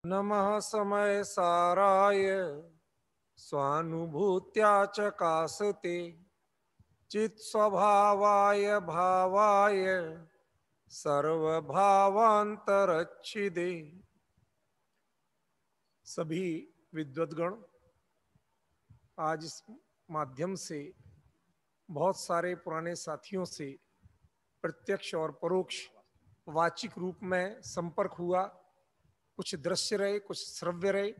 नमः समय साराय स्वानुभूत्या च कासते चित् स्वभावाय भावाय सर्वभावांतरच्छिदे। सभी विद्वद्गण, आज इस माध्यम से बहुत सारे पुराने साथियों से प्रत्यक्ष और परोक्ष वाचिक रूप में संपर्क हुआ। कुछ दृश्य रहे, कुछ श्रव्य रहे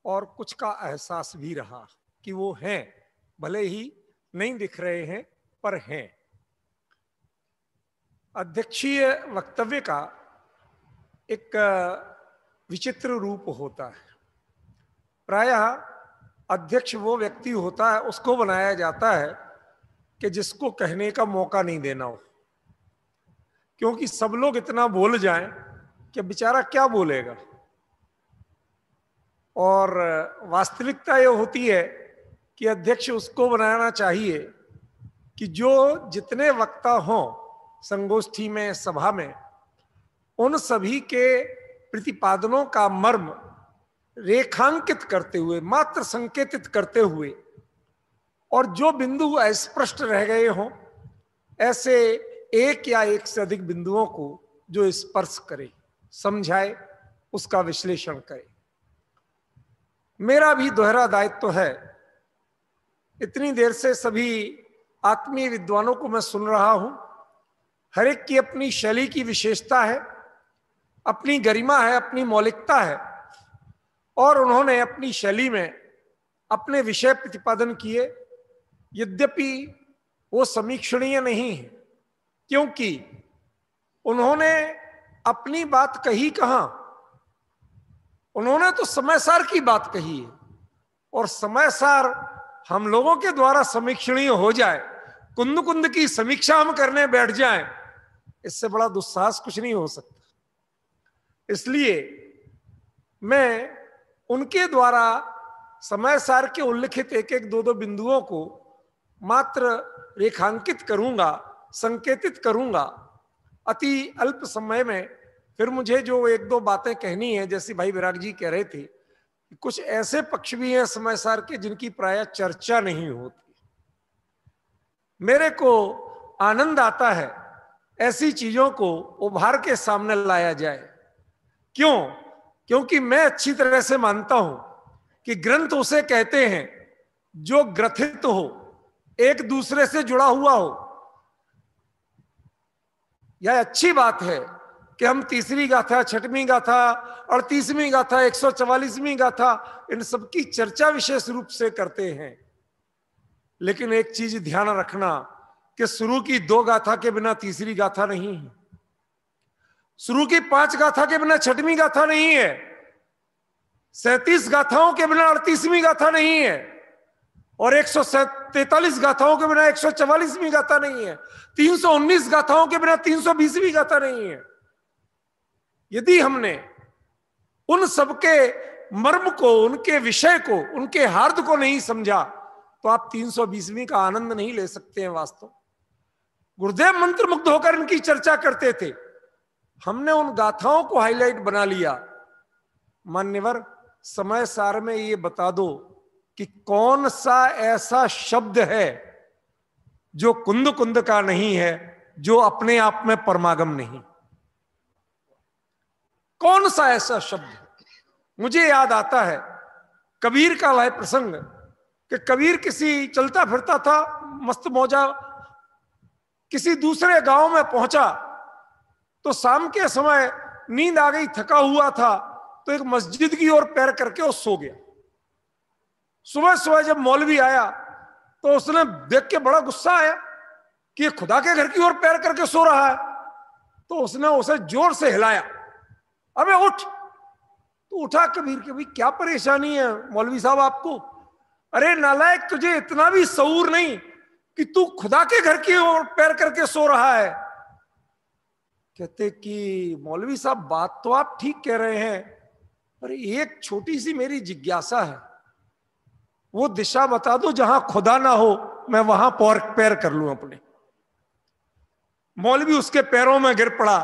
और कुछ का एहसास भी रहा कि वो हैं, भले ही नहीं दिख रहे हैं पर हैं। अध्यक्षीय वक्तव्य का एक विचित्र रूप होता है। प्रायः अध्यक्ष वो व्यक्ति होता है, उसको बनाया जाता है कि जिसको कहने का मौका नहीं देना हो, क्योंकि सब लोग इतना बोल जाएं कि बेचारा क्या बोलेगा। और वास्तविकता ये होती है कि अध्यक्ष उसको बनाना चाहिए कि जो जितने वक्ता हों संगोष्ठी में, सभा में, उन सभी के प्रतिपादनों का मर्म रेखांकित करते हुए, मात्र संकेतित करते हुए, और जो बिंदु अस्पष्ट रह गए हों ऐसे एक या एक से अधिक बिंदुओं को जो स्पर्श करे, समझाए, उसका विश्लेषण करे। मेरा भी दोहरा दायित्व है। इतनी देर से सभी आत्मीय विद्वानों को मैं सुन रहा हूं। हर एक की अपनी शैली की विशेषता है, अपनी गरिमा है, अपनी मौलिकता है, और उन्होंने अपनी शैली में अपने विषय प्रतिपादन किए। यद्यपि वो समीक्षणीय नहीं है, क्योंकि उन्होंने अपनी बात कही कहां, उन्होंने तो समयसार की बात कही है। और समयसार हम लोगों के द्वारा समीक्षणीय हो जाए, कुंद कुंद की समीक्षा हम करने बैठ जाएं, इससे बड़ा दुस्साहस कुछ नहीं हो सकता। इसलिए मैं उनके द्वारा समयसार के उल्लिखित एक एक दो दो बिंदुओं को मात्र रेखांकित करूंगा, संकेतित करूंगा। अति अल्प समय में फिर मुझे जो एक दो बातें कहनी है, जैसे भाई विराग जी कह रहे थे, कुछ ऐसे पक्ष भी हैं समयसार के जिनकी प्रायः चर्चा नहीं होती। मेरे को आनंद आता है ऐसी चीजों को उभार के सामने लाया जाए। क्यों? क्योंकि मैं अच्छी तरह से मानता हूं कि ग्रंथ उसे कहते हैं जो ग्रथित हो, एक दूसरे से जुड़ा हुआ हो। यह अच्छी बात है कि हम तीसरी गाथा, छठवीं गाथा, 38वीं गाथा, 144वीं गाथा, इन सबकी चर्चा विशेष रूप से करते हैं। लेकिन एक चीज ध्यान रखना कि शुरू की 2 गाथा के बिना तीसरी गाथा नहीं है, शुरू की 5 गाथा के बिना छठवीं गाथा नहीं है, 37 गाथाओं के बिना 38वीं गाथा नहीं है, और 143 गाथाओं के बिना 144वीं गाथा नहीं है, 319 गाथाओं के बिना 320वीं गाथा नहीं है। यदि हमने उन सबके मर्म को, उनके विषय को, उनके हार्द को नहीं समझा तो आप 320वीं का आनंद नहीं ले सकते हैं। वास्तव गुरुदेव मंत्र मुग्ध होकर इनकी चर्चा करते थे, हमने उन गाथाओं को हाईलाइट बना लिया। मान्यवर, समय सार में ये बता दो कि कौन सा ऐसा शब्द है जो कुंद कुंद का नहीं है, जो अपने आप में परमागम नहीं। कौन सा ऐसा शब्द? मुझे याद आता है कबीर का वह प्रसंग कि कबीर किसी चलता फिरता था, मस्त मौजा, किसी दूसरे गांव में पहुंचा तो शाम के समय नींद आ गई, थका हुआ था, तो एक मस्जिद की ओर पैर करके वो सो गया। सुबह सुबह जब मौलवी आया तो उसने देख के बड़ा गुस्सा आया कि ये खुदा के घर की ओर पैर करके सो रहा है। तो उसने उसे जोर से हिलाया, अबे उठ। तो उठा कबीर के, भाई क्या परेशानी है मौलवी साहब आपको? अरे नालायक, तुझे इतना भी शऊर नहीं कि तू खुदा के घर की ओर पैर करके सो रहा है। कहते कि मौलवी साहब बात तो आप ठीक कह रहे हैं, पर एक छोटी सी मेरी जिज्ञासा है, वो दिशा बता दो जहां खुदा ना हो, मैं वहां पैर कर लूं अपने। मौलवी उसके पैरों में गिर पड़ा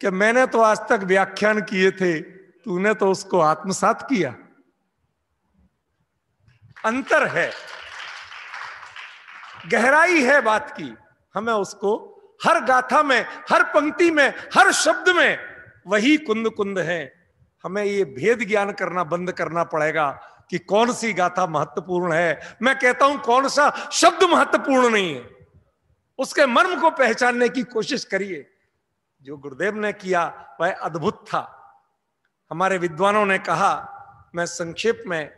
कि मैंने तो आज तक व्याख्यान किए थे तूने तो उसको आत्मसात किया। अंतर है, गहराई है बात की। हमें उसको हर गाथा में, हर पंक्ति में, हर शब्द में वही कुंद कुंद है। हमें ये भेद ज्ञान करना बंद करना पड़ेगा कि कौन सी गाथा महत्वपूर्ण है। मैं कहता हूं कौन सा शब्द महत्वपूर्ण नहीं है, उसके मर्म को पहचानने की कोशिश करिए। जो गुरुदेव ने किया वह अद्भुत था। हमारे विद्वानों ने कहा, मैं संक्षेप में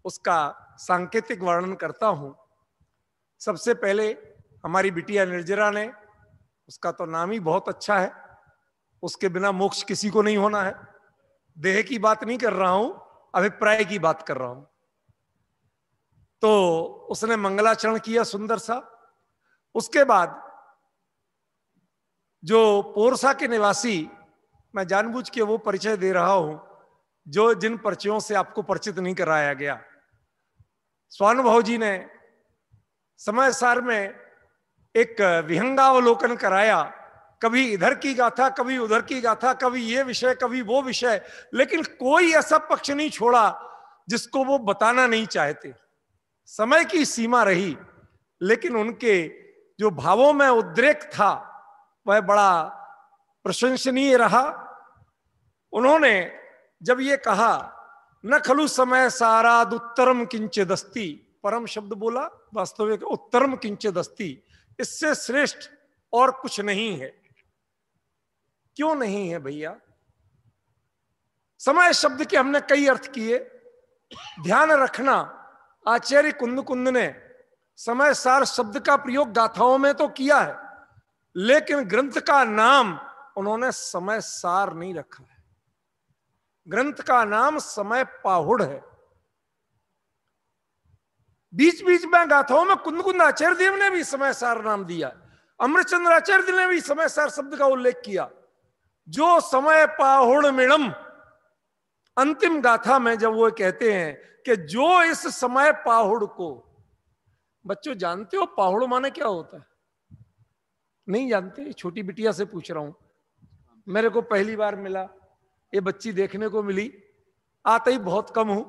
उसका सांकेतिक वर्णन करता हूं। सबसे पहले हमारी बिटिया निर्जरा ने, उसका तो नाम ही बहुत अच्छा है, उसके बिना मोक्ष किसी को नहीं होना है। देह की बात नहीं कर रहा हूं, अभिप्राय की बात कर रहा हूं। तो उसने मंगलाचरण किया सुंदर सा। उसके बाद जो पोरसा के निवासी, मैं जानबूझ के वो परिचय दे रहा हूं जो जिन परिचयों से आपको परिचित नहीं कराया गया। स्वानुभव जी ने समय सार में एक विहंगावलोकन कराया, कभी इधर की गाथा, कभी उधर की गाथा, कभी ये विषय, कभी वो विषय, लेकिन कोई ऐसा पक्ष नहीं छोड़ा जिसको वो बताना नहीं चाहते। समय की सीमा रही, लेकिन उनके जो भावों में उद्रेक था वह बड़ा प्रशंसनीय रहा। उन्होंने जब ये कहा, न खलु समय साराद उत्तरम किंचिदस्ति, परम शब्द बोला, वास्तविक उत्तरम किंचिदस्ति, इससे श्रेष्ठ और कुछ नहीं है। क्यों नहीं है भैया? समय शब्द के हमने कई अर्थ किए। ध्यान रखना, आचार्य कुंद कुंद ने समय सार शब्द का प्रयोग गाथाओं में तो किया है, लेकिन ग्रंथ का नाम उन्होंने समय सार नहीं रखा है। ग्रंथ का नाम समय पाहुड़ है। बीच बीच में गाथाओं में कुंद कुंद आचार्य देव ने भी समय सार नाम दिया, अमृतचंद्र आचार्य ने भी समय सार शब्द का उल्लेख किया। जो समय पाहुड़ मिणम, अंतिम गाथा में जब वो कहते हैं कि जो इस समय पाहुड़ को, बच्चों जानते हो पाहुड़ माने क्या होता है? नहीं जानते? छोटी बिटिया से पूछ रहा हूं, मेरे को पहली बार मिला, ये बच्ची देखने को मिली, आता ही बहुत कम हूं,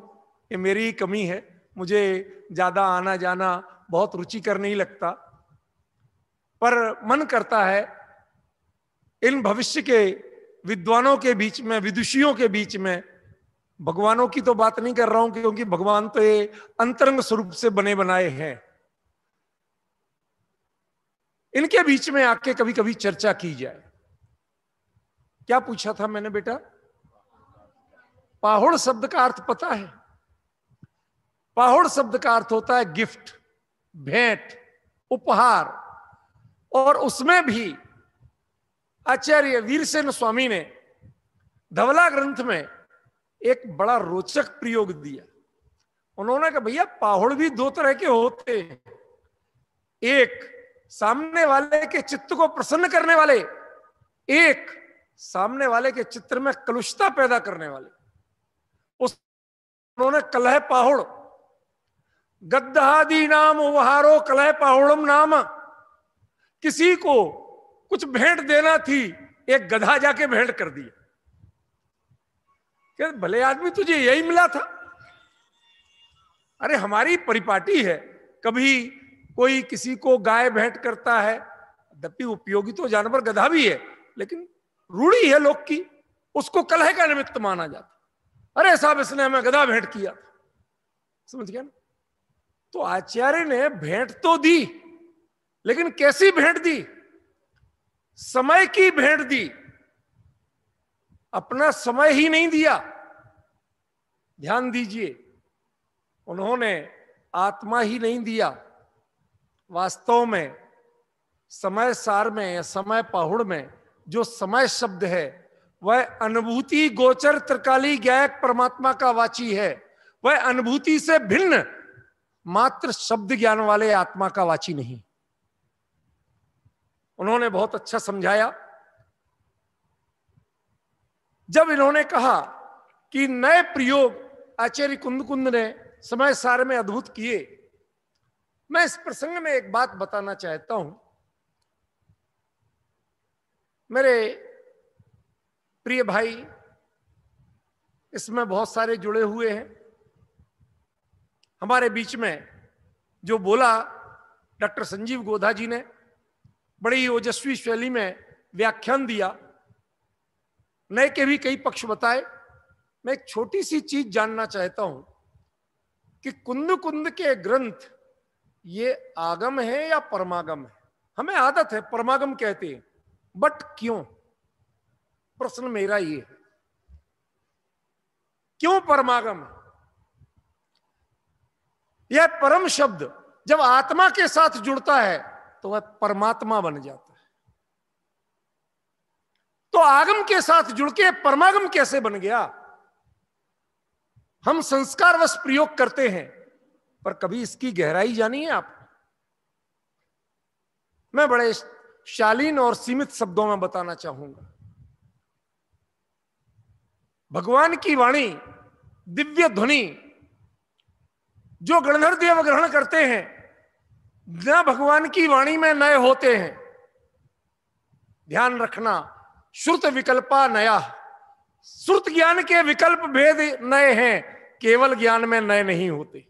ये मेरी ही कमी है, मुझे ज्यादा आना जाना बहुत रुचिकर नहीं लगता, पर मन करता है इन भविष्य के विद्वानों के बीच में, विदुषियों के बीच में, भगवानों की तो बात नहीं कर रहा हूं क्योंकि भगवान तो ये अंतरंग स्वरूप से बने बनाए हैं, इनके बीच में आके कभी कभी चर्चा की जाए। क्या पूछा था मैंने बेटा? पाहुड़ शब्द का अर्थ पता है? पाहुड़ शब्द का अर्थ होता है गिफ्ट, भेंट, उपहार। और उसमें भी आचार्य वीरसेन स्वामी ने धवला ग्रंथ में एक बड़ा रोचक प्रयोग दिया। उन्होंने कहा भैया पाहुड़ भी दो तरह के होते हैं, एक सामने वाले के चित्त को प्रसन्न करने वाले, एक सामने वाले के चित्र में कलुषता पैदा करने वाले। उन्होंने कलह पाहुड़, गद्दादि नाम उपहारो कलह पाहुड़म नाम, किसी को कुछ भेंट देना थी, एक गधा जाके भेंट कर दिया। क्या भले आदमी तुझे यही मिला था? अरे हमारी परिपाटी है, कभी कोई किसी को गाय भेंट करता है, यद्यपि उपयोगी तो जानवर गधा भी है, लेकिन रूढ़ी है लोग की, उसको कलह का निमित्त माना जाता। अरे साहब इसने हमें गधा भेंट किया, समझ गया ना? तो आचार्य ने भेंट तो दी, लेकिन कैसी भेंट दी? समय की भेंट दी, अपना समय ही नहीं दिया। ध्यान दीजिए, उन्होंने आत्मा ही नहीं दिया। वास्तव में समय सार में या समय पाहुड़ में जो समय शब्द है वह अनुभूति गोचर त्रिकाली ज्ञायक परमात्मा का वाची है। वह अनुभूति से भिन्न मात्र शब्द ज्ञान वाले आत्मा का वाची नहीं। उन्होंने बहुत अच्छा समझाया। जब इन्होंने कहा कि नए प्रयोग आचार्य कुंद कुंद ने समय सार में अद्भुत किए, मैं इस प्रसंग में एक बात बताना चाहता हूं। मेरे प्रिय भाई इसमें बहुत सारे जुड़े हुए हैं। हमारे बीच में जो बोला डॉक्टर संजीव गोधा जी ने, बड़ी ओजस्वी शैली में व्याख्यान दिया, नए के भी कई पक्ष बताए। मैं एक छोटी सी चीज जानना चाहता हूं कि कुंद कुंद के ग्रंथ ये आगम है या परमागम है? हमें आदत है परमागम कहते हैं, बट क्यों? प्रश्न मेरा ये है, क्यों परमागम? यह परम शब्द जब आत्मा के साथ जुड़ता है तो वह परमात्मा बन जाता है। तो आगम के साथ जुड़ के परमागम कैसे बन गया? हम संस्कारवश प्रयोग करते हैं, पर कभी इसकी गहराई जानी है आप? मैं बड़े शालीन और सीमित शब्दों में बताना चाहूंगा। भगवान की वाणी, दिव्य ध्वनि जो गणधर देव ग्रहण करते हैं, न भगवान की वाणी में नए होते हैं। ध्यान रखना, श्रुत विकल्पा नया, श्रुत ज्ञान के विकल्प भेद नए हैं, केवल ज्ञान में नए नहीं होते।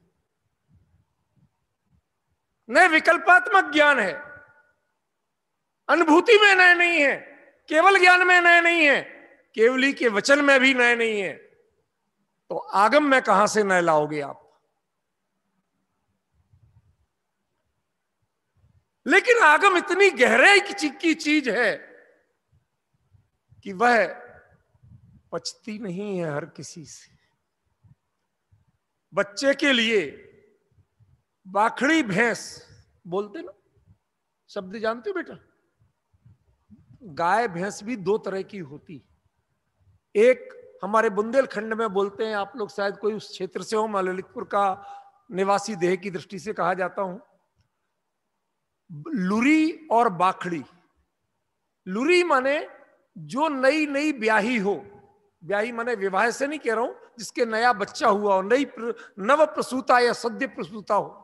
नए विकल्पात्मक ज्ञान है, अनुभूति में नए नहीं है, केवल ज्ञान में नए नहीं है, केवली के वचन में भी नए नहीं है। तो आगम में कहां से नए लाओगे आप? लेकिन आगम इतनी गहराई की चीज है कि वह पचती नहीं है हर किसी से। बच्चे के लिए बाखड़ी भैंस बोलते ना, शब्द जानते हो बेटा? गाय भैंस भी दो तरह की होती। एक हमारे बुंदेलखंड में बोलते हैं, आप लोग शायद कोई उस क्षेत्र से हो, मैं ललितपुर का निवासी देह की दृष्टि से कहा जाता हूं, लुरी और बाखड़ी। लुरी माने जो नई नई ब्याही हो, ब्याही माने विवाह से नहीं कह रहा हूं, जिसके नया बच्चा हुआ हो, नई नव प्रसूता या सद्य प्रसूता हो,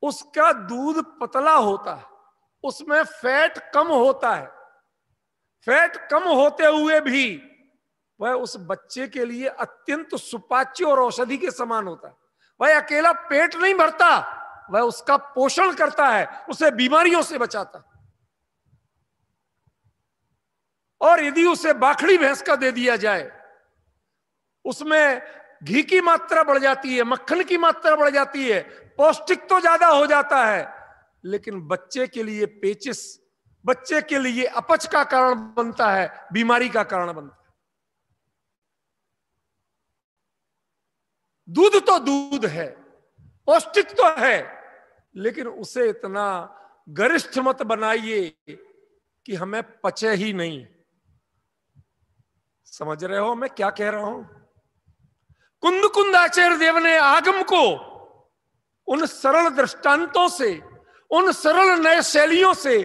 उसका दूध पतला होता है, उसमें फैट कम होता है। फैट कम होते हुए भी वह उस बच्चे के लिए अत्यंत सुपाच्य और औषधि के समान होता है। वह अकेला पेट नहीं भरता, वह उसका पोषण करता है, उसे बीमारियों से बचाता है। और यदि उसे बाखड़ी भैंस का दे दिया जाए, उसमें घी की मात्रा बढ़ जाती है, मक्खन की मात्रा बढ़ जाती है, पौष्टिक तो ज्यादा हो जाता है, लेकिन बच्चे के लिए पेचिस, बच्चे के लिए अपच का कारण बनता है, बीमारी का कारण बनता है। दूध तो दूध है, पौष्टिक तो है, लेकिन उसे इतना गरिष्ठ मत बनाइए कि हमें पचे ही नहीं। समझ रहे हो मैं क्या कह रहा हूं? कुंद कुंद आचार्य देव ने आगम को उन सरल दृष्टांतों से, उन सरल नए शैलियों से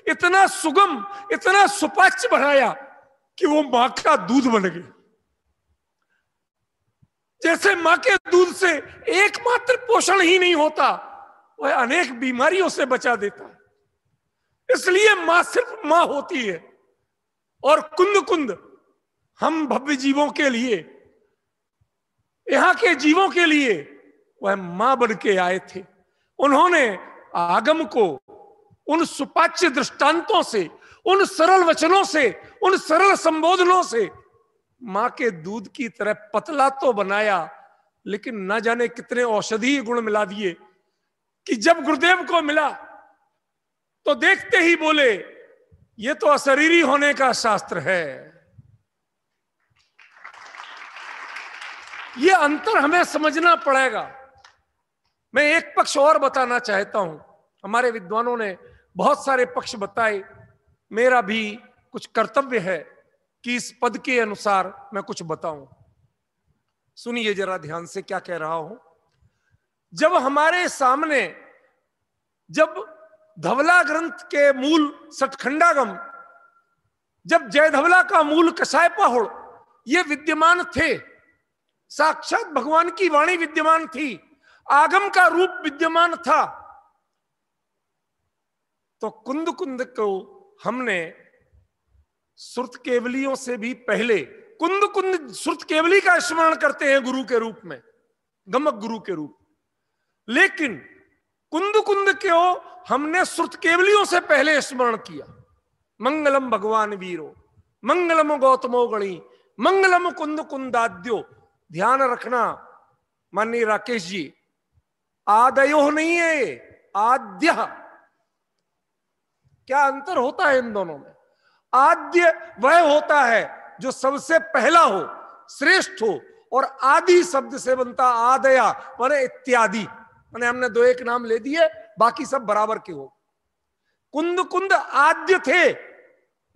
इतना सुगम, इतना सुपाच्य बनाया कि वो मां का दूध बन गई। जैसे मां के दूध से एकमात्र पोषण ही नहीं होता, वह अनेक बीमारियों से बचा देता है। इसलिए मां सिर्फ मां होती है। और कुंद कुंद हम भव्य जीवों के लिए, यहां के जीवों के लिए वह मां बन के आए थे। उन्होंने आगम को उन सुपाच्य दृष्टांतों से, उन सरल वचनों से, उन सरल संबोधनों से मां के दूध की तरह पतला तो बनाया, लेकिन न जाने कितने औषधीय गुण मिला दिए कि जब गुरुदेव को मिला तो देखते ही बोले, ये तो अशरीरी होने का शास्त्र है। ये अंतर हमें समझना पड़ेगा। मैं एक पक्ष और बताना चाहता हूं। हमारे विद्वानों ने बहुत सारे पक्ष बताए, मेरा भी कुछ कर्तव्य है कि इस पद के अनुसार मैं कुछ बताऊं। सुनिए जरा ध्यान से क्या कह रहा हूं। जब हमारे सामने, जब धवला ग्रंथ के मूल सठखंडागम, जब जय धवला का मूल कसाय पाहुड़ ये विद्यमान थे, साक्षात भगवान की वाणी विद्यमान थी, आगम का रूप विद्यमान था, तो कुंद कुंद को हमने श्रुत केवलियों से भी पहले कुंद कुंद श्रुत केवली का स्मरण करते हैं गुरु के रूप में, गमक गुरु के रूप। लेकिन कुंद कुंद क्यों हमने श्रुत केवलियों से पहले स्मरण किया। मंगलम भगवान वीरो, मंगलम गौतमो गणी, मंगलम कुंद कुंदाद्यो। ध्यान रखना माननीय राकेश जी, आदयो नहीं है, आद्य। क्या अंतर होता है इन दोनों में? आद्य वह होता है जो सबसे पहला हो, श्रेष्ठ हो, और आदि शब्द से बनता आदया माने इत्यादि, माने हमने दो एक नाम ले दिए, बाकी सब बराबर के हो। कुंद कुंद आद्य थे,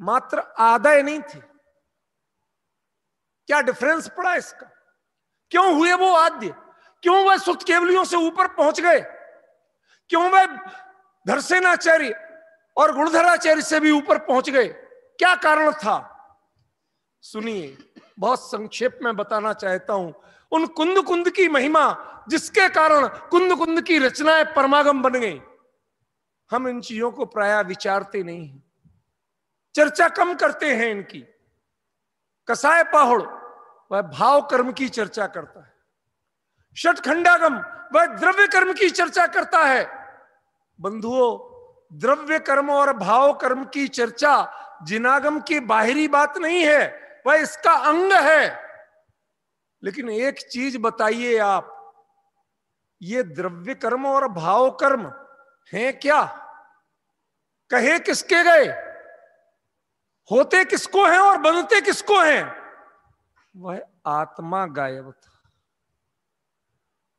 मात्र आदय नहीं थे। क्या डिफरेंस पड़ा इसका? क्यों हुए वो आद्य? क्यों वह सुत केवलियों से ऊपर पहुंच गए? क्यों वह धरसेनाचार्य और गुणधराचार्य से भी ऊपर पहुंच गए? क्या कारण था? सुनिए, बहुत संक्षेप में बताना चाहता हूं उन कुंद कुंद की महिमा, जिसके कारण कुंद कुंद की रचनाएं परमागम बन गई। हम इन चीजों को प्रायः विचारते नहीं हैं, चर्चा कम करते हैं इनकी। कसाय पाहुड़ वह भाव कर्म की चर्चा करता है, षटखंडागम वह द्रव्य कर्म की चर्चा करता है। बंधुओं, द्रव्य कर्म और भाव कर्म की चर्चा जिनागम की बाहरी बात नहीं है, वह इसका अंग है। लेकिन एक चीज बताइए आप, ये द्रव्य कर्म और भाव कर्म हैं क्या? कहे किसके गए? होते किसको हैं और बनते किसको हैं? वह आत्मा गायब था।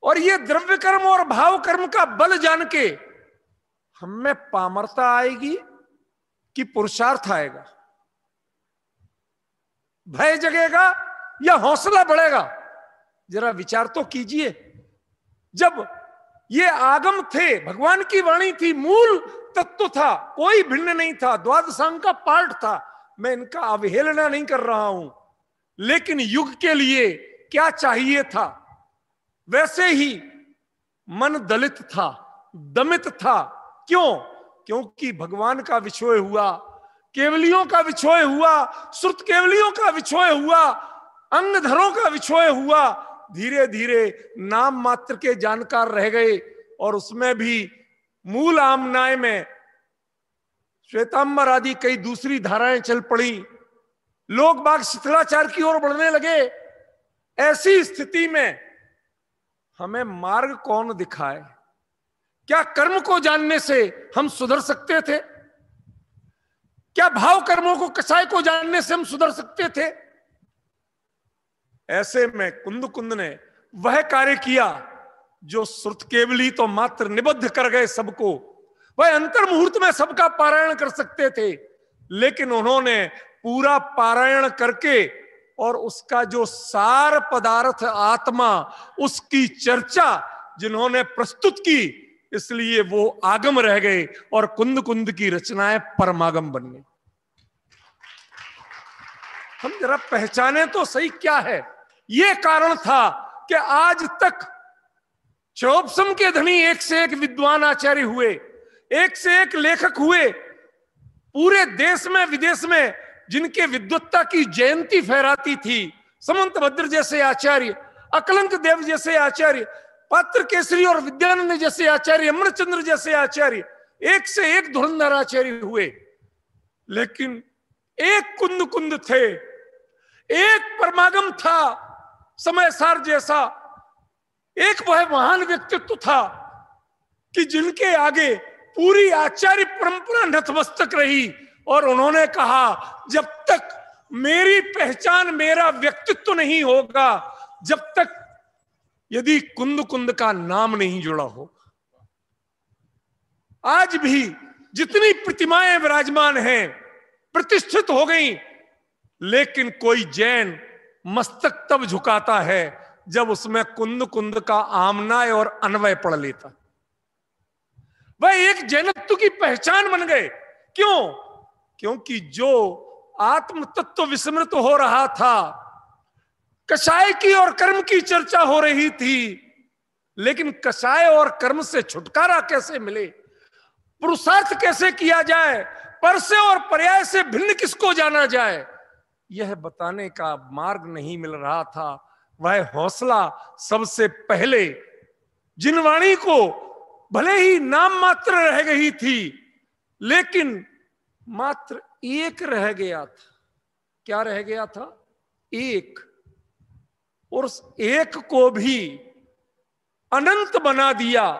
और ये द्रव्य कर्म और भाव कर्म का बल जान के हम में पामरता आएगी कि पुरुषार्थ आएगा? भय जगेगा या हौसला बढ़ेगा? जरा विचार तो कीजिए। जब ये आगम थे, भगवान की वाणी थी, मूल तत्व था, कोई भिन्न नहीं था, द्वादशांग का पार्ट था। मैं इनका अवहेलना नहीं कर रहा हूं, लेकिन युग के लिए क्या चाहिए था? वैसे ही मन दलित था, दमित था। क्यों? क्योंकि भगवान का विछोह हुआ, केवलियों का विछोह हुआ, श्रुत केवलियों का विछोह हुआ, अंगधरों का विछोह हुआ। धीरे धीरे नाम मात्र के जानकार रह गए, और उसमें भी मूल आमनाय में श्वेतांबर आदि कई दूसरी धाराएं चल पड़ी। लोग बाग शिथिलाचार की ओर बढ़ने लगे। ऐसी स्थिति में हमें मार्ग कौन दिखाए? क्या कर्म को जानने से हम सुधर सकते थे? क्या भाव कर्मों को, कसाय को जानने से हम सुधर सकते थे? ऐसे में कुंद कुंद ने वह कार्य किया जो श्रुत केवली तो मात्र निबद्ध कर गए सबको। वह अंतर मुहूर्त में सबका पारायण कर सकते थे, लेकिन उन्होंने पूरा पारायण करके और उसका जो सार पदार्थ आत्मा, उसकी चर्चा जिन्होंने प्रस्तुत की, इसलिए वो आगम रह गए और कुंद कुंद की रचनाएं परमागम बन गई। हम जरा पहचाने तो सही क्या है। ये कारण था कि आज तक क्षोभसम के धनी एक से एक विद्वान आचार्य हुए, एक से एक लेखक हुए, पूरे देश में विदेश में जिनके विद्वत्ता की जयंती फहराती थी। समंत भद्र जैसे आचार्य, अकलंक देव जैसे आचार्य, पात्र केसरी और विद्यानंद जैसे आचार्य, अमरचंद्र जैसे आचार्य, एक से एक धुरंधर आचार्य हुए। लेकिन एक कुंद कुंद थे, एक परमागम था समय सार जैसा, एक वह महान व्यक्तित्व था कि जिनके आगे पूरी आचार्य परंपरा नतमस्तक रही, और उन्होंने कहा जब तक मेरी पहचान, मेरा व्यक्तित्व नहीं होगा, जब तक यदि कुंद कुंद का नाम नहीं जुड़ा हो। आज भी जितनी प्रतिमाएं विराजमान हैं, प्रतिष्ठित हो गई, लेकिन कोई जैन मस्तक तब झुकाता है जब उसमें कुंद कुंद का आमनाय और अन्वय पढ़ लेता। वह एक जैनत्व की पहचान बन गए। क्यों? क्योंकि जो आत्म तत्व विस्मृत हो रहा था, कषाय की और कर्म की चर्चा हो रही थी, लेकिन कषाय और कर्म से छुटकारा कैसे मिले, पुरुषार्थ कैसे किया जाए, पर से और पर्याय से भिन्न किसको जाना जाए, यह बताने का मार्ग नहीं मिल रहा था। वह हौसला सबसे पहले जिन वाणी को भले ही नाम मात्र रह गई थी, लेकिन मात्र एक रह गया था। क्या रह गया था? एक। और उस एक को भी अनंत बना दिया,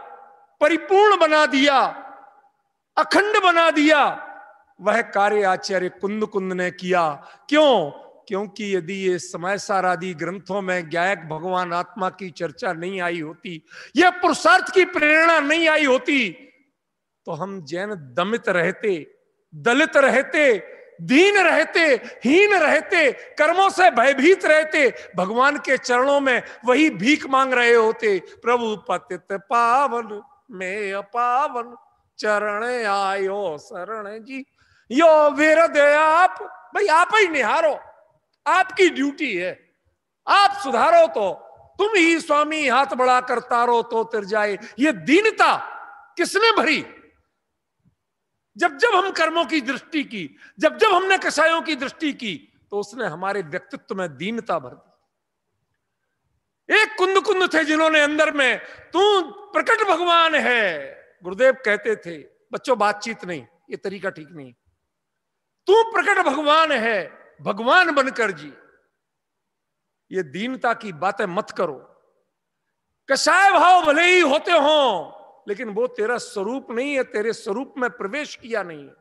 परिपूर्ण बना दिया, अखंड बना दिया। वह कार्य आचार्य कुंद कुंद ने किया। क्यों? क्योंकि यदि ये समय सार आदि ग्रंथों में गायक भगवान आत्मा की चर्चा नहीं आई होती, यह पुरुषार्थ की प्रेरणा नहीं आई होती, तो हम जैन दमित रहते, दलित रहते, दीन रहते, हीन रहते, कर्मों से भयभीत रहते, भगवान के चरणों में वही भीख मांग रहे होते, प्रभु पतित पावन में अपावन चरण आयो शरण जी। यो विरद आप, भाई आप ही निहारो, आपकी ड्यूटी है, आप सुधारो तो तुम ही स्वामी, हाथ बढ़ाकर तारो तो तिर जाए। ये दीनता किसने भरी? जब जब हम कर्मों की दृष्टि की, जब जब हमने कसायों की दृष्टि की, तो उसने हमारे व्यक्तित्व में दीनता भर दी। एक कुंद कुंद थे जिन्होंने अंदर में तू प्रकट भगवान है, गुरुदेव कहते थे बच्चों बातचीत नहीं, ये तरीका ठीक नहीं, तू प्रकट भगवान है, भगवान बनकर जी। ये दीनता की बातें मत करो। कसाय भाव भले ही होते हों, लेकिन वो तेरा स्वरूप नहीं है, तेरे स्वरूप में प्रवेश किया नहीं है।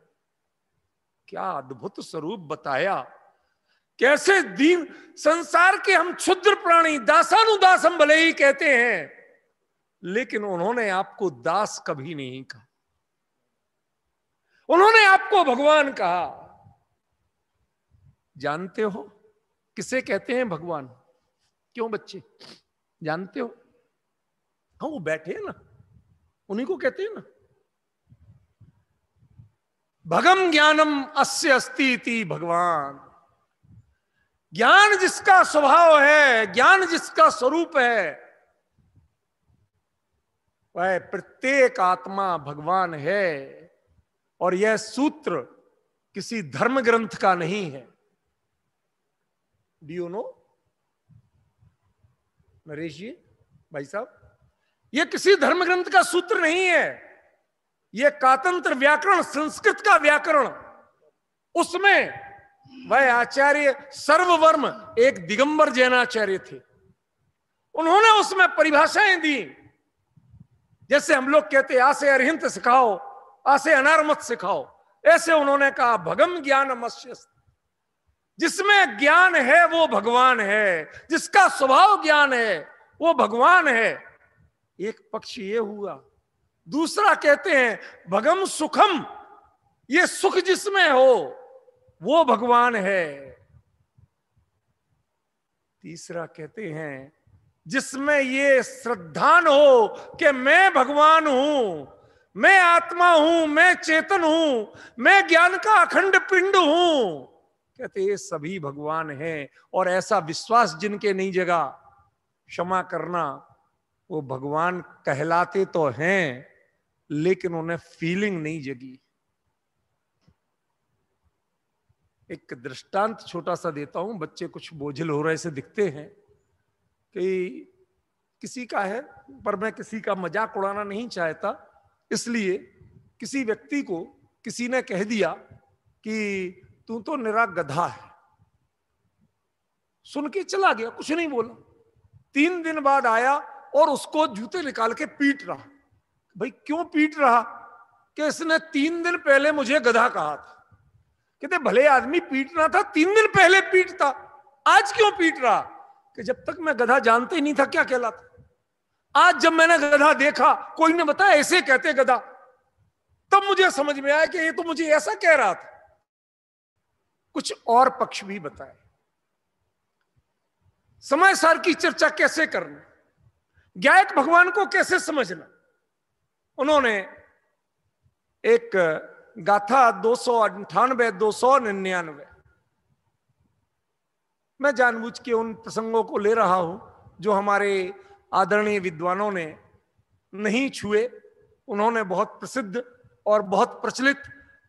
क्या अद्भुत स्वरूप बताया। कैसे दीन संसार के हम क्षुद्र प्राणी, दासानुदास हम भले ही कहते हैं, लेकिन उन्होंने आपको दास कभी नहीं कहा, उन्होंने आपको भगवान कहा। जानते हो किसे कहते हैं भगवान? क्यों बच्चे जानते हो? हाँ, वो बैठे हैं ना, उन्हीं को कहते हैं ना। भगम ज्ञानम अस्य अस्ति इति भगवान। ज्ञान जिसका स्वभाव है, ज्ञान जिसका स्वरूप है, वह प्रत्येक आत्मा भगवान है। और यह सूत्र किसी धर्म ग्रंथ का नहीं है। डू यू नो नरेश जी, भाई साहब, यह किसी धर्म ग्रंथ का सूत्र नहीं है। यह कातंत्र व्याकरण, संस्कृत का व्याकरण, उसमें वह आचार्य सर्ववर्म एक दिगंबर जैनाचार्य थे, उन्होंने उसमें परिभाषाएं दी। जैसे हम लोग कहते आ से अरहिंत सिखाओ, आ से अनारमत सिखाओ, ऐसे उन्होंने कहा भगम ज्ञान मत्स्य। जिसमें ज्ञान है वो भगवान है, जिसका स्वभाव ज्ञान है वो भगवान है। एक पक्ष ये हुआ। दूसरा कहते हैं भगम सुखम, ये सुख जिसमें हो वो भगवान है। तीसरा कहते हैं जिसमें ये श्रद्धान हो कि मैं भगवान हूं, मैं आत्मा हूं, मैं चेतन हूं, मैं ज्ञान का अखंड पिंड हूं, कहते ये सभी भगवान हैं। और ऐसा विश्वास जिनके नहीं जगा, क्षमा करना, वो भगवान कहलाते तो हैं, लेकिन उन्हें फीलिंग नहीं जगी। एक दृष्टांत छोटा सा देता हूं, बच्चे कुछ बोझिल हो रहे से दिखते हैं कि किसी का है, पर मैं किसी का मजाक उड़ाना नहीं चाहता, इसलिए किसी व्यक्ति को किसी ने कह दिया कि तू तो निरा गधा है। सुन के चला गया, कुछ नहीं बोला। 3 दिन बाद आया और उसको जूते निकाल के पीट रहा। भाई क्यों पीट रहा? कि इसने 3 दिन पहले मुझे गधा कहा था। कहते भले आदमी पीटना था 3 दिन पहले पीटता, आज क्यों पीट रहा? कि जब तक मैं गधा जानते ही नहीं था क्या कहलाता। आज जब मैंने गधा देखा, कोई ने बताया ऐसे कहते गधा, तब मुझे समझ में आया कि ये तो मुझे ऐसा कह रहा था। कुछ और पक्ष भी बताए। समय सार की चर्चा कैसे करना, गायक भगवान को कैसे समझना। उन्होंने एक गाथा 298, 299, मैं जानबूझ के उन प्रसंगों को ले रहा हूं जो हमारे आदरणीय विद्वानों ने नहीं छुए। उन्होंने बहुत प्रसिद्ध और बहुत प्रचलित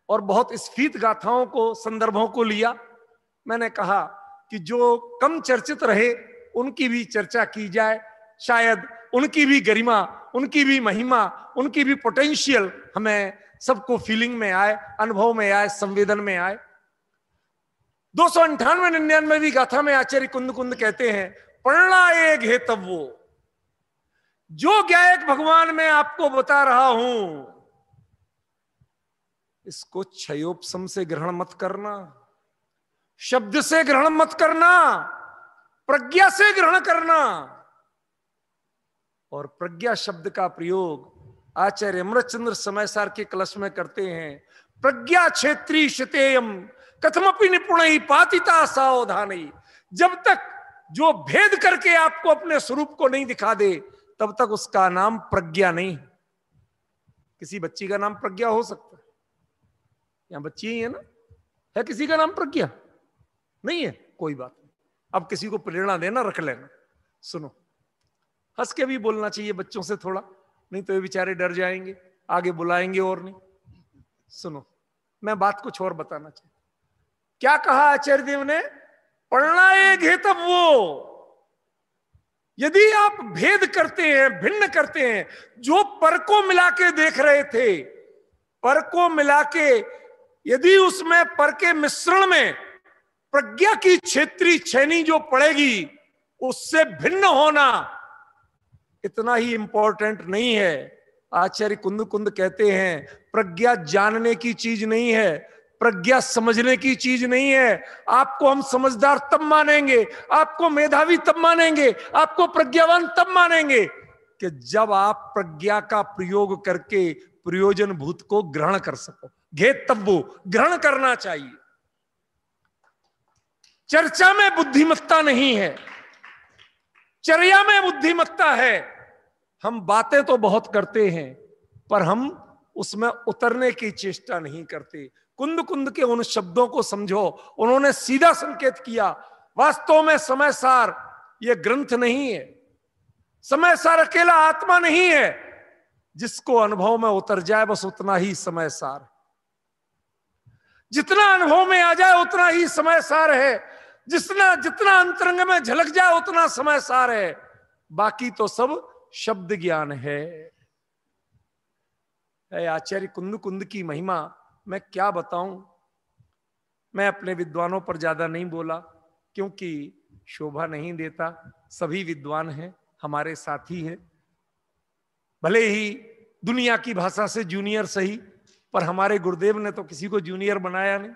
और बहुत स्फीत गाथाओं को, संदर्भों को लिया। मैंने कहा कि जो कम चर्चित रहे उनकी भी चर्चा की जाए, शायद उनकी भी गरिमा, उनकी भी महिमा, उनकी भी पोटेंशियल हमें सबको फीलिंग में आए, अनुभव में आए, संवेदन में आए। 298-99वीं गाथा में आचार्य कुंद कुंद कहते हैं, पढ़ना एक हेतव्वो, जो ज्ञायक भगवान मैं आपको बता रहा हूं, इसको क्षयोपशम से ग्रहण मत करना, शब्द से ग्रहण मत करना, प्रज्ञा से ग्रहण करना। और प्रज्ञा शब्द का प्रयोग आचार्य अमृतचंद्र समयसार के कलश में करते हैं। प्रज्ञा क्षेत्री शितेयम कथमपि निपुण ही पातिता सावधानी। जब तक जो भेद करके आपको अपने स्वरूप को नहीं दिखा दे, तब तक उसका नाम प्रज्ञा नहीं। किसी बच्ची का नाम प्रज्ञा हो सकता है, यहां बच्ची ही है ना, है किसी का नाम प्रज्ञा? नहीं है, कोई बात नहीं। अब किसी को प्रेरणा देना, रख लेना। सुनो, हंस के भी बोलना चाहिए बच्चों से थोड़ा, नहीं तो ये बेचारे डर जाएंगे, आगे बुलाएंगे और नहीं। सुनो, मैं बात कुछ और बताना चाहिए। क्या कहा आचार्य देव ने? पढ़ना एक हेतव्वो, यदि आप भेद करते हैं, भिन्न करते हैं, जो पर को मिला के देख रहे थे, पर को मिला के यदि उसमें पर के मिश्रण में प्रज्ञा की क्षेत्रीय छेनी जो पड़ेगी, उससे भिन्न होना इतना ही इंपॉर्टेंट नहीं है। आचार्य कुंद कुंद कहते हैं, प्रज्ञा जानने की चीज नहीं है, प्रज्ञा समझने की चीज नहीं है। आपको हम समझदार तब मानेंगे, आपको मेधावी तब मानेंगे, आपको प्रज्ञावान तब मानेंगे कि जब आप प्रज्ञा का प्रयोग करके प्रयोजन भूत को ग्रहण कर सको। घेतव्वो, ग्रहण करना चाहिए। चर्चा में बुद्धिमत्ता नहीं है, चर्या में बुद्धिमत्ता है। हम बातें तो बहुत करते हैं, पर हम उसमें उतरने की चेष्टा नहीं करते। कुंद कुंद के उन शब्दों को समझो, उन्होंने सीधा संकेत किया। वास्तव में समयसार ये ग्रंथ नहीं है, समयसार अकेला आत्मा नहीं है। जिसको अनुभव में उतर जाए बस उतना ही समयसार, जितना अनुभव में आ जाए उतना ही समयसार है, जितना अंतरंग में झलक जाए उतना समयसार है। बाकी तो सब शब्द ज्ञान है। आचार्य कुंद कुंद की महिमा मैं क्या बताऊं। मैं अपने विद्वानों पर ज्यादा नहीं बोला, क्योंकि शोभा नहीं देता। सभी विद्वान हैं, हमारे साथी हैं, भले ही दुनिया की भाषा से जूनियर सही, पर हमारे गुरुदेव ने तो किसी को जूनियर बनाया नहीं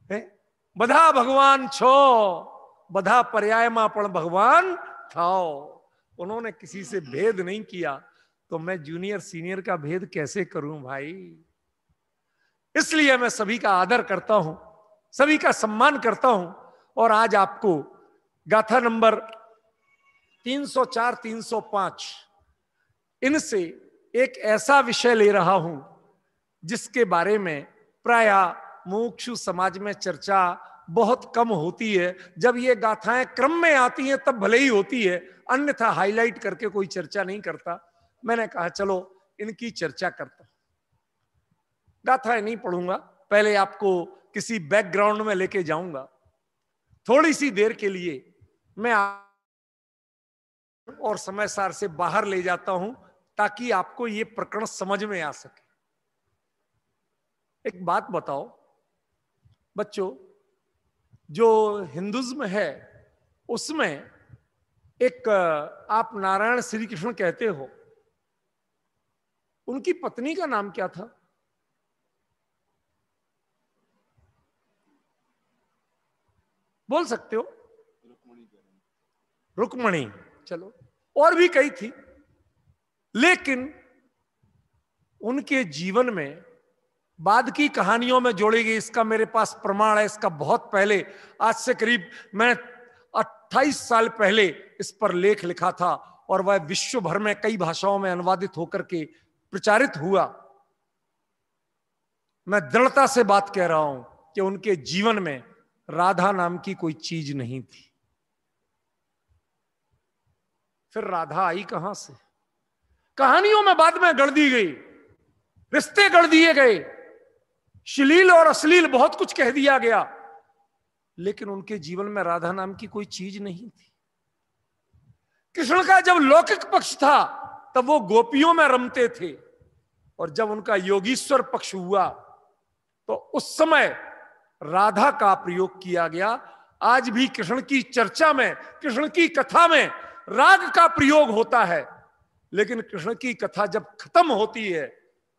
है। बधा भगवान छो, बधा पर्याय मा पण भगवान थाओ। उन्होंने किसी से भेद नहीं किया, तो मैं जूनियर सीनियर का भेद कैसे करूं भाई। इसलिए मैं सभी का आदर करता हूं, सभी का सम्मान करता हूं। और आज आपको गाथा नंबर 304, 305 इनसे एक ऐसा विषय ले रहा हूं जिसके बारे में प्रायः मुमुक्षु समाज में चर्चा बहुत कम होती है। जब ये गाथाएं क्रम में आती हैं तब भले ही होती है, अन्यथा हाईलाइट करके कोई चर्चा नहीं करता। मैंने कहा चलो इनकी चर्चा करता। गाथाएं नहीं पढ़ूंगा, पहले आपको किसी बैकग्राउंड में लेके जाऊंगा। थोड़ी सी देर के लिए मैं और समयसार से बाहर ले जाता हूं, ताकि आपको ये प्रकरण समझ में आ सके। एक बात बताओ बच्चों, जो हिंदुज्म है उसमें एक आप नारायण श्री कृष्ण कहते हो, उनकी पत्नी का नाम क्या था? बोल सकते हो? रुक्मणी। चलो, और भी कई थी, लेकिन उनके जीवन में बाद की कहानियों में जोड़ी गई। इसका मेरे पास प्रमाण है। इसका बहुत पहले, आज से करीब मैं 28 साल पहले इस पर लेख लिखा था, और वह विश्व भर में कई भाषाओं में अनुवादित होकर के प्रचारित हुआ। मैं दृढ़ता से बात कह रहा हूं कि उनके जीवन में राधा नाम की कोई चीज नहीं थी। फिर राधा आई कहां से? कहानियों में बाद में गढ़ दी गई, रिश्ते गढ़ दिए गए, श्लील और अश्लील बहुत कुछ कह दिया गया, लेकिन उनके जीवन में राधा नाम की कोई चीज नहीं थी। कृष्ण का जब लौकिक पक्ष था तब वो गोपियों में रमते थे, और जब उनका योगीश्वर पक्ष हुआ तो उस समय राधा का प्रयोग किया गया। आज भी कृष्ण की चर्चा में, कृष्ण की कथा में राग का प्रयोग होता है, लेकिन कृष्ण की कथा जब खत्म होती है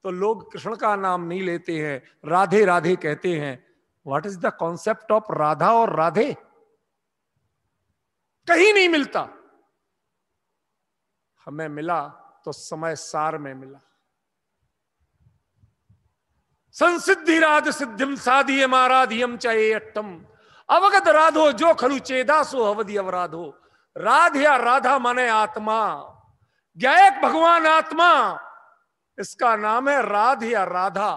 तो लोग कृष्ण का नाम नहीं लेते हैं, राधे राधे कहते हैं। What is the concept of Radha और राधे? कहीं नहीं मिलता। हमें मिला तो समय सार में मिला। संसिद्धि राध सिद्धिम साधियम आराधियम चये अट्टम अवगत राधो जो खलु चेदासो अवधि अवराधो। राध या राधा माने आत्मा, गायक भगवान आत्मा, इसका नाम है राध या राधा।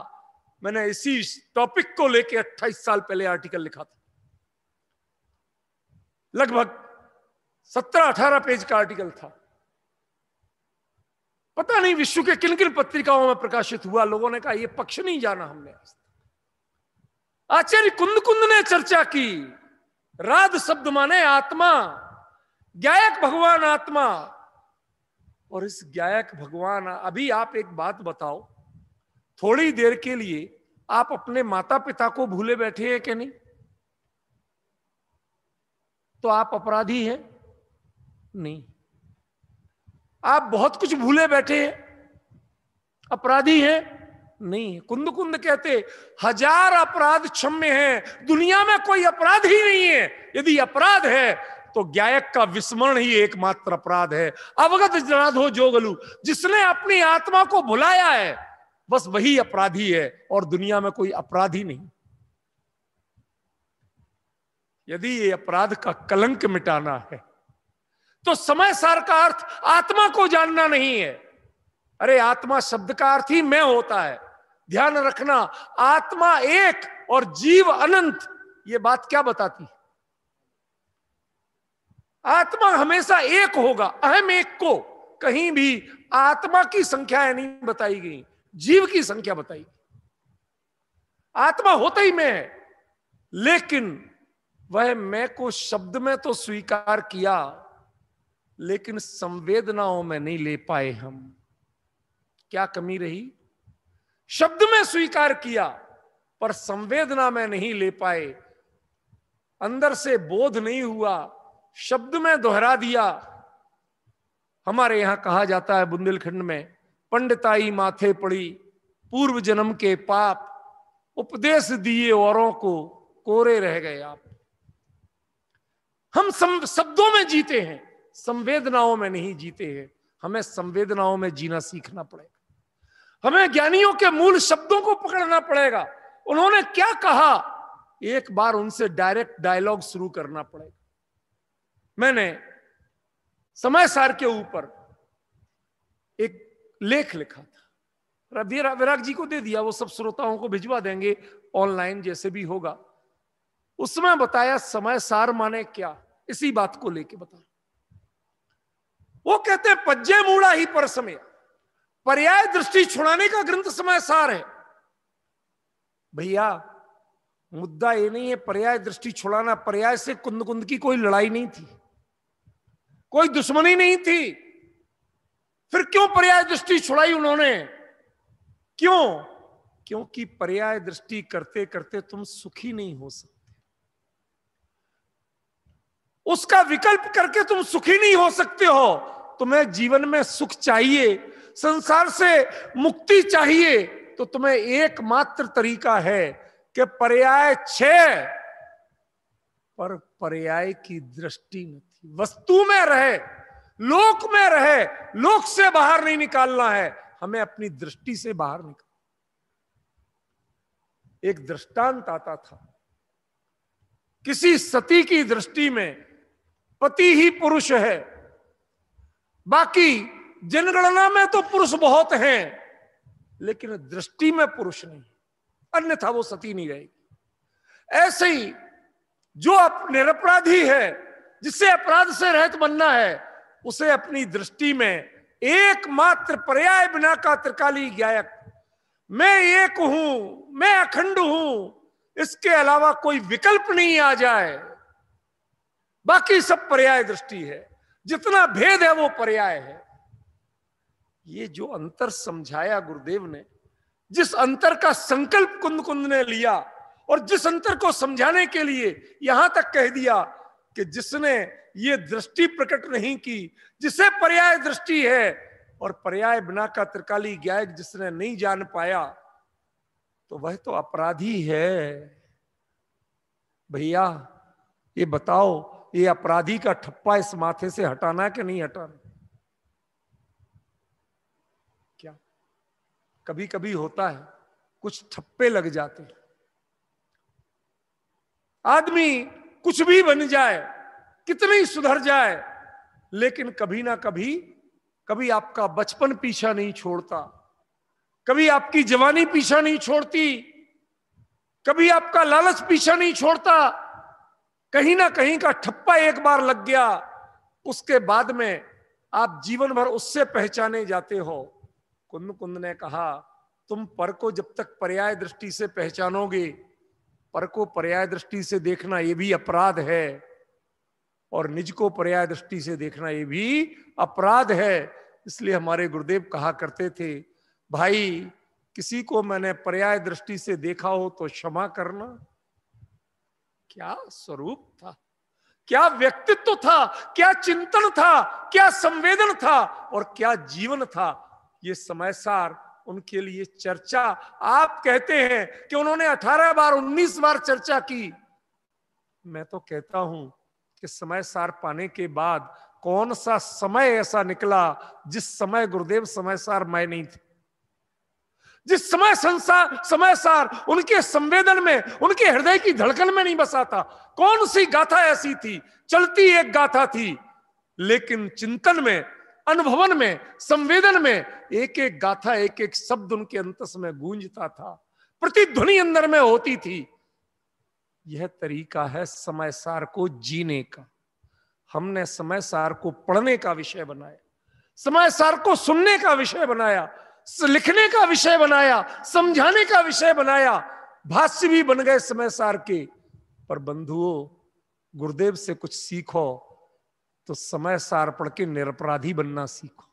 मैंने इसी टॉपिक को लेकर 28 साल पहले आर्टिकल लिखा था, लगभग 17-18 पेज का आर्टिकल था। पता नहीं विश्व के किन किन पत्रिकाओं में प्रकाशित हुआ। लोगों ने कहा यह पक्ष नहीं जाना हमने। आचार्य कुंद कुंद ने चर्चा की, राध शब्द माने आत्मा, गायक भगवान आत्मा। और इस गायक भगवान, अभी आप एक बात बताओ, थोड़ी देर के लिए आप अपने माता पिता को भूले बैठे हैं कि नहीं? तो आप अपराधी हैं? नहीं। आप बहुत कुछ भूले बैठे हैं, अपराधी हैं? नहीं। कुंद कुंद कहते 1000 अपराध क्षम्य हैं, दुनिया में कोई अपराध ही नहीं है। यदि अपराध है तो गायक का विस्मरण ही एकमात्र अपराध है। अवगत राधो जोगलू, जिसने अपनी आत्मा को भुलाया है बस वही अपराधी है, और दुनिया में कोई अपराधी नहीं। यदि ये अपराध का कलंक मिटाना है तो समय सार का अर्थ आत्मा को जानना नहीं है। अरे आत्मा शब्द का अर्थ ही मैं होता है। ध्यान रखना, आत्मा एक और जीव अनंत, ये बात क्या बताती? आत्मा हमेशा एक होगा, अहम एक को कहीं भी आत्मा की संख्या नहीं बताई गई, जीव की संख्या बताई गई। आत्मा होता ही मैं है, लेकिन वह मैं को शब्द में तो स्वीकार किया, लेकिन संवेदनाओं में नहीं ले पाए हम। क्या कमी रही? शब्द में स्वीकार किया पर संवेदना में नहीं ले पाए, अंदर से बोध नहीं हुआ, शब्द में दोहरा दिया। हमारे यहां कहा जाता है बुंदेलखंड में, पंडिताई माथे पड़ी पूर्व जन्म के पाप, उपदेश दिए औरों को कोरे रह गए आप। हम शब्दों में जीते हैं, संवेदनाओं में नहीं जीते हैं। हमें संवेदनाओं में जीना सीखना पड़ेगा। हमें ज्ञानियों के मूल शब्दों को पकड़ना पड़ेगा। उन्होंने क्या कहा, एक बार उनसे डायरेक्ट डायलॉग शुरू करना पड़ेगा। मैंने समय सार के ऊपर एक लेख लिखा था, विराग जी को दे दिया, वो सब श्रोताओं को भिजवा देंगे ऑनलाइन जैसे भी होगा। उसमें बताया समय सार माने क्या, इसी बात को लेके बताया। वो कहते हैं पज्जे मूड़ा ही पर समय, पर्याय दृष्टि छुड़ाने का ग्रंथ समय सार है। भैया मुद्दा ये नहीं है पर्याय दृष्टि छुड़ाना। पर्याय से कुंद कुंद की कोई लड़ाई नहीं थी, कोई दुश्मनी नहीं थी। फिर क्यों पर्याय दृष्टि छुड़ाई उन्होंने? क्यों? क्योंकि पर्याय दृष्टि करते करते तुम सुखी नहीं हो सकते। उसका विकल्प करके तुम सुखी नहीं हो सकते हो। तुम्हें जीवन में सुख चाहिए, संसार से मुक्ति चाहिए, तो तुम्हें एकमात्र तरीका है कि पर्याय 6 पर पर्याय की दृष्टि न थी। वस्तु में रहे, लोक में रहे, लोक से बाहर नहीं निकालना है, हमें अपनी दृष्टि से बाहर निकाल। एक दृष्टांत आता था, किसी सती की दृष्टि में पति ही पुरुष है, बाकी जनगणना में तो पुरुष बहुत हैं, लेकिन दृष्टि में पुरुष नहीं, अन्यथा वो सती नहीं रहेगी। ऐसे ही जो निरपराधी है, जिसे अपराध से रहित बनना है, उसे अपनी दृष्टि में एकमात्र पर्याय बिना का त्रिकाली गायक, मैं एक हूं, मैं अखंड हूं, इसके अलावा कोई विकल्प नहीं आ जाए, बाकी सब पर्याय दृष्टि है, जितना भेद है वो पर्याय है। ये जो अंतर समझाया गुरुदेव ने, जिस अंतर का संकल्प कुंद कुंद ने लिया, और जिस अंतर को समझाने के लिए यहां तक कह दिया कि जिसने ये दृष्टि प्रकट नहीं की, जिसे पर्याय दृष्टि है, और पर्याय बिना का त्रिकाली ज्ञायक जिसने नहीं जान पाया, तो वह तो अपराधी है। भैया ये बताओ, ये अपराधी का ठप्पा इस माथे से हटाना कि नहीं हटाना? क्या कभी कभी होता है, कुछ ठप्पे लग जाते हैं, आदमी कुछ भी बन जाए, कितनी सुधर जाए, लेकिन कभी ना कभी आपका बचपन पीछा नहीं छोड़ता, कभी आपकी जवानी पीछा नहीं छोड़ती, कभी आपका लालच पीछा नहीं छोड़ता। कहीं ना कहीं का ठप्पा एक बार लग गया, उसके बाद में आप जीवन भर उससे पहचाने जाते हो। कुंद कुंद ने कहा, तुम पर को जब तक पर्याय दृष्टि से पहचानोगे, पर को पर्याय दृष्टि से देखना ये भी अपराध है, और निज को पर्याय दृष्टि से देखना ये भी अपराध है। इसलिए हमारे गुरुदेव कहा करते थे, भाई किसी को मैंने पर्याय दृष्टि से देखा हो तो क्षमा करना। क्या स्वरूप था, क्या व्यक्तित्व था, क्या चिंतन था, क्या संवेदन था, और क्या जीवन था। ये समय सार उनके लिए चर्चा, आप कहते हैं कि उन्होंने 18 बार 19 बार चर्चा की, मैं तो कहता हूं कि समय सार पाने के बाद कौन सा समय ऐसा निकला जिस समय गुरुदेव समय सार मैं नहीं थे, जिस समय समय सार उनके संवेदन में, उनके हृदय की धड़कन में नहीं बसा था। कौन सी गाथा ऐसी थी? चलती एक गाथा थी, लेकिन चिंतन में, अनुभवन में, संवेदन में एक एक गाथा, एक एक शब्द उनके अंतस में गूंजता था, प्रतिध्वनि अंदर में होती थी। यह तरीका है समय सार को जीने का। हमने समय सार को पढ़ने का विषय बनाया, समय सार को सुनने का विषय बनाया, लिखने का विषय बनाया, समझाने का विषय बनाया, भाष्य भी बन गए समय सार के। पर बंधुओं, गुरुदेव से कुछ सीखो तो समय सार पढ़ के निरपराधी बनना सीखो,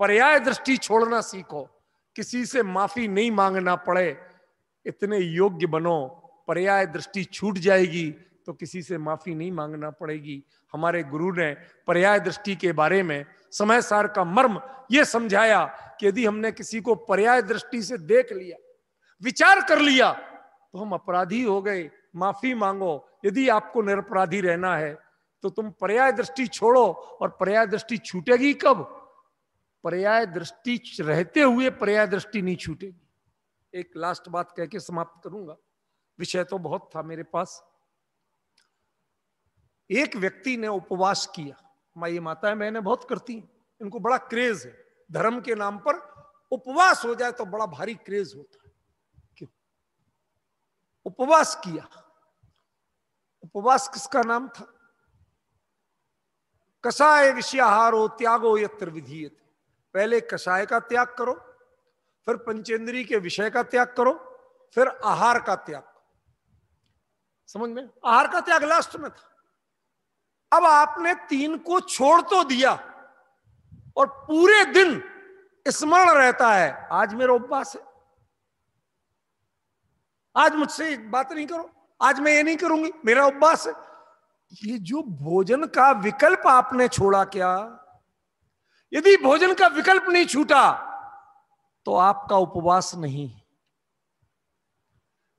पर्याय दृष्टि छोड़ना सीखो, किसी से माफी नहीं मांगना पड़े, इतने योग्य बनो। पर्याय दृष्टि छूट जाएगी तो किसी से माफी नहीं मांगना पड़ेगी। हमारे गुरु ने पर्याय दृष्टि के बारे में समय सार का मर्म यह समझाया कि यदि हमने किसी को पर्याय दृष्टि से देख लिया, विचार कर लिया, तो हम अपराधी हो गए, माफी मांगो। यदि आपको निरपराधी रहना है तो तुम पर्याय दृष्टि छोड़ो, और पर्याय दृष्टि छूटेगी कब? पर्याय दृष्टि रहते हुए पर्याय दृष्टि नहीं छूटेगी। एक लास्ट बात कह के समाप्त करूंगा, विषय तो बहुत था मेरे पास। एक व्यक्ति ने उपवास किया, माँ ये माताएं बहनें बहुत करती हैं, इनको बड़ा क्रेज है, धर्म के नाम पर उपवास हो जाए तो बड़ा भारी क्रेज होता है। क्यों? उपवास किया। उपवास किसका नाम था? कषाय विषयाहारो त्यागो यत्र विधीयते। पहले कषाय का त्याग करो, फिर पंचेंद्री के विषय का त्याग करो, फिर आहार का त्याग। समझ में? आहार का त्याग लास्ट में था। अब आपने 3 को छोड़ तो दिया, और पूरे दिन स्मरण रहता है आज मेरा उपवास है, आज मुझसे बात नहीं करो, आज मैं ये नहीं करूंगी, मेरा उपवास है। ये जो भोजन का विकल्प आपने छोड़ा, क्या यदि भोजन का विकल्प नहीं छूटा तो आपका उपवास नहीं।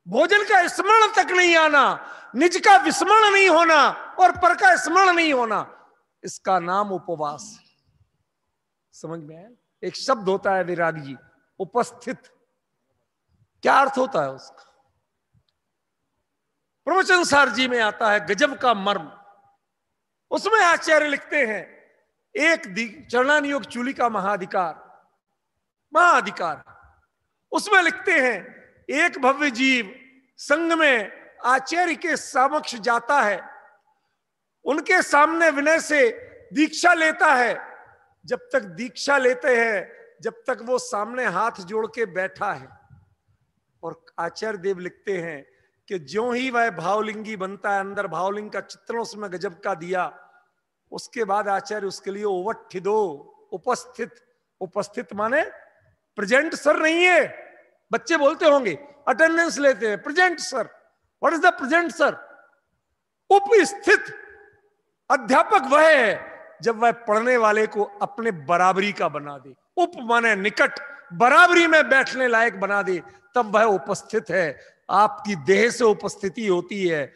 भोजन का स्मरण तक नहीं आना, निज का विस्मरण नहीं होना, और पर का स्मरण नहीं होना, इसका नाम उपवास। समझ में आया? एक शब्द होता है विराग जी, उपस्थित। क्या अर्थ होता है उसका? प्रवचन सार जी में आता है गजब का मर्म। उसमें आचार्य लिखते हैं, एक चरणानुयोग चूली का महाधिकार, उसमें लिखते हैं, एक भव्य जीव संग में आचार्य के समक्ष जाता है, उनके सामने विनय से दीक्षा लेता है। जब तक दीक्षा लेते हैं, जब तक वो सामने हाथ जोड़ के बैठा है। और आचार्य देव लिखते हैं कि ज्यों ही वह भावलिंगी बनता है, अंदर भावलिंग का चित्रण उसमें गजब का दिया, उसके बाद आचार्य उसके लिए ओवठिदो, उपस्थित, उपस्थित माने प्रेजेंट सर नहीं है। बच्चे बोलते होंगे, अटेंडेंस लेते हैं, present sir. What is the present sir? उपस्थित। अध्यापक वह है जब वह पढ़ने वाले को अपने बराबरी का बना दे। उप माने निकट, बराबरी में बैठने लायक बना दे, तब वह उपस्थित है। आपकी देह से उपस्थिति होती है,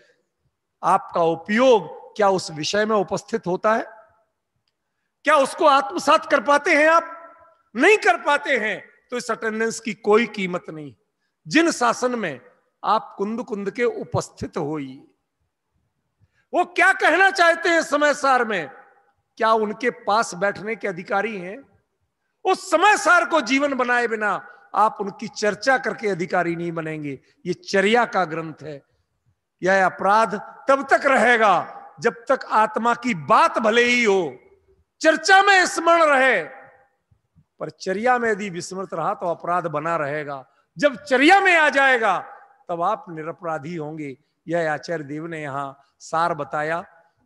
आपका उपयोग क्या उस विषय में उपस्थित होता है? क्या उसको आत्मसात कर पाते हैं आप? नहीं कर पाते हैं तो इस अटेंडेंस की कोई कीमत नहीं। जिन शासन में आप कुंद कुंद के उपस्थित होइए, वो क्या कहना चाहते हैं समय सार में, क्या उनके पास बैठने के अधिकारी हैं? उस समय सार को जीवन बनाए बिना आप उनकी चर्चा करके अधिकारी नहीं बनेंगे। ये चर्या का ग्रंथ है। यह अपराध तब तक रहेगा जब तक आत्मा की बात भले ही हो, चर्चा में स्मरण रहे, पर चर्या में यदि विस्मृत रहा तो अपराध बना रहेगा। जब चर्या में आ जाएगा तब आप निरपराधी होंगे। यह आचार्य देव ने यहां सार बताया।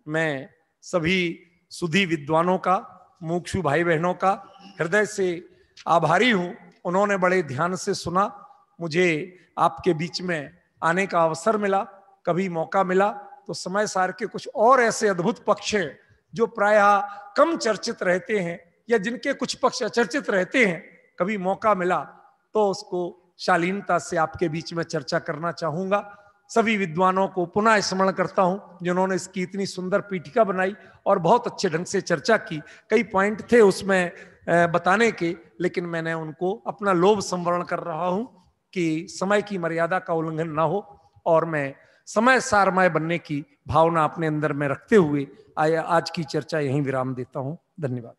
मैं सभी सुधी विद्वानों का, मुमुक्षु भाई बहनों का हृदय से आभारी हूं। उन्होंने बड़े ध्यान से सुना। मुझे आपके बीच में आने का अवसर मिला, कभी मौका मिला तो समय सार के कुछ और ऐसे अद्भुत पक्ष हैं जो प्रायः कम चर्चित रहते हैं, या जिनके कुछ पक्ष अचर्चित रहते हैं। कभी मौका मिला तो उसको शालीनता से आपके बीच में चर्चा करना चाहूंगा। सभी विद्वानों को पुनः स्मरण करता हूं जिन्होंने इसकी इतनी सुंदर पीठिका बनाई और बहुत अच्छे ढंग से चर्चा की। कई पॉइंट थे उसमें बताने के, लेकिन मैंने उनको अपना लोभ संवरण कर रहा हूं कि समय की मर्यादा का उल्लंघन ना हो, और मैं समय सारमय बनने की भावना अपने अंदर में रखते हुए आज की चर्चा यहीं विराम देता हूं। धन्यवाद।